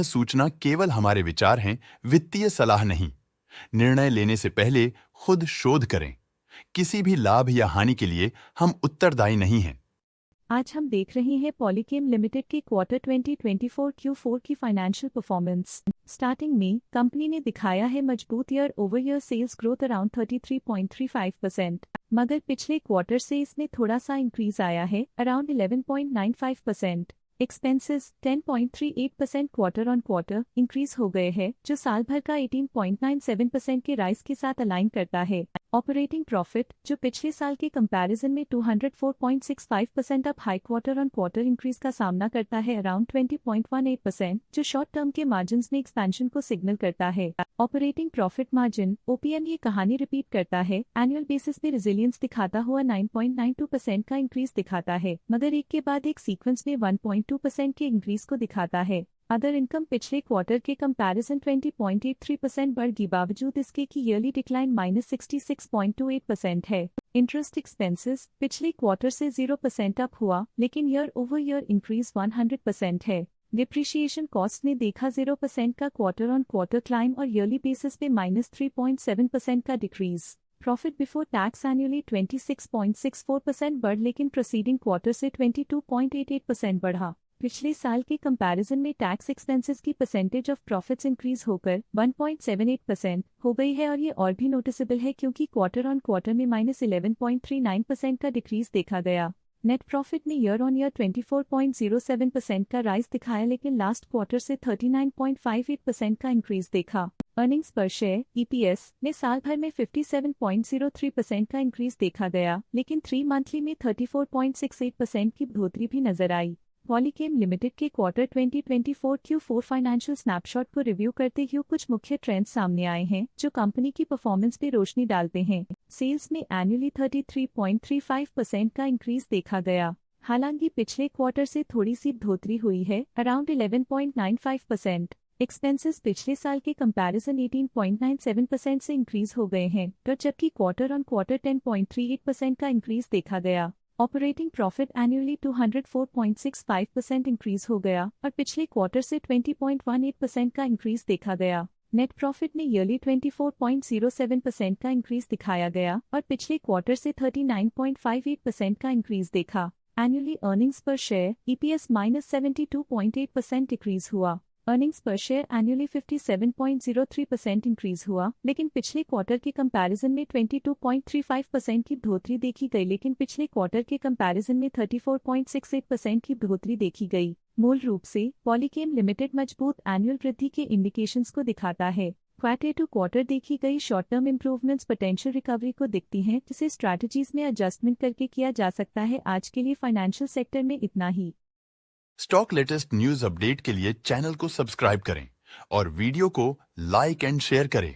सूचना केवल हमारे विचार हैं, वित्तीय सलाह नहीं। निर्णय लेने से पहले खुद शोध करें। किसी भी लाभ या हानि के लिए हम उत्तरदायी नहीं हैं। आज हम देख रहे हैं पॉलीकेम लिमिटेड के क्वार्टर 2024 Q4 की फाइनेंशियल परफॉर्मेंस। स्टार्टिंग में कंपनी ने दिखाया है मजबूत year over year sales growth around 33.35%, मगर पिछले क्वार्टर से इसमें थोड़ा सा इंक्रीज आया है around 11.95%। Expenses 10.38% quarter on quarter increase हो गए हैं, जो साल भर का 18.97% के राइज के साथ अलाइन करता है। ऑपरेटिंग प्रॉफिट, जो पिछले साल के कंपैरिजन में 204.65% up high quarter on quarter increase का सामना करता है अराउंड 20.18%, जो शॉर्ट टर्म के मार्जिन्स में एक्सपेंशन को सिग्नल करता है। ऑपरेटिंग प्रॉफिट मार्जिन OPM ये कहानी रिपीट करता है, एनुअल बेसिस पे रिजिलियंस दिखाता हुआ 9.92% का इंक्रीज दिखाता है, मगर एक के बाद एक सीक्वेंस में 1.2% के इंक्रीज को दिखाता है। अदर इनकम पिछले क्वार्टर के कंपैरिजन 20.83% बढ़ी, बावजूद इसके की ईयरली डिक्लाइन -66.28% है। इंटरेस्ट एक्सपेंसेस पिछले क्वार्टर से 0% अप हुआ, लेकिन ईयर ओवर ईयर इंक्रीज 100% है। डिप्रिशिएशन कॉस्ट ने देखा 0% का क्वार्टर ऑन क्वार्टर क्लाइम और ईयरली बेसिस पे -3.7% का decrease. Profit before tax annually 26.64% बढ़, लेकिन प्रोसीडिंग क्वार्टर से 22.88% बढ़ा। पिछले साल के कंपैरिजन में टैक्स एक्सपेंसेस की परसेंटेज ऑफ प्रॉफिट्स इंक्रीज होकर 1.78% हो गई है, और ये और भी नोटिसेबल है क्योंकि क्वार्टर ऑन क्वार्टर में -11.39% का डिक्रीज देखा गया। नेट प्रॉफिट ने ईयर ऑन ईयर 24.07% का राइज दिखाया, लेकिन लास्ट क्वार्टर से 39.58% का इंक्रीज देखा। अर्निंग्स पर शेयर EPS ने साल भर में 57.03% का इंक्रीज देखा गया, लेकिन 3 मंथली में 34.68% की बढ़ोतरी भी नजर आई। पॉलीकेम लिमिटेड के क्वार्टर 2024 Q4 फाइनेंशियल स्नैपशॉट को रिव्यू करते हुए कुछ मुख्य ट्रेंड्स सामने आए हैं, जो कंपनी की परफॉर्मेंस पे रोशनी डालते हैं। सेल्स में एनुअली 33.35% का इंक्रीज देखा गया, हालांकि पिछले क्वार्टर से थोड़ी सी बढ़ोतरी हुई है अराउंड 11.95%। एक्सपेंसेस पिछले साल के कंपैरिजन 18.97% से इंक्रीज हो गए हैं, तो जबकि क्वार्टर ऑन क्वार्टर 10.38% का इंक्रीज देखा गया। ऑपरेटिंग प्रॉफिट एनुअली 204.65% इंक्रीज हो गया और पिछले क्वार्टर से 20.18% का इंक्रीज देखा गया। नेट प्रॉफिट ने ईयरली 24.07% का इंक्रीज दिखाया गया और पिछले क्वार्टर से 39.58% का इंक्रीज देखा। एनुअली अर्निंग्स पर शेयर EPS -72.8% डिक्रीज हुआ। अर्निंग्स पर शेयर एनुअली 57.03% इंक्रीज हुआ, लेकिन पिछले क्वार्टर के कंपैरिजन में 22.35% की बढ़ोतरी देखी गई, लेकिन पिछले क्वार्टर के कंपैरिजन में 34.68% की बढ़ोतरी देखी गई। मूल रूप से पॉलीकेम लिमिटेड मजबूत एनुअल वृद्धि के इंडिकेशंस को दिखाता है। क्वार्टर टू क्वार्टर देखी गई short term improvements potential recovery को दिखती हैं, जिसे स्ट्रैटेजीज में एडजस्टमेंट करके किया जा सकता है। आज के लिए फाइनेंशियल सेक्टर में इतना ही। स्टॉक लेटेस्ट न्यूज अपडेट के लिए चैनल को सब्सक्राइब करें और वीडियो को लाइक एंड शेयर करें।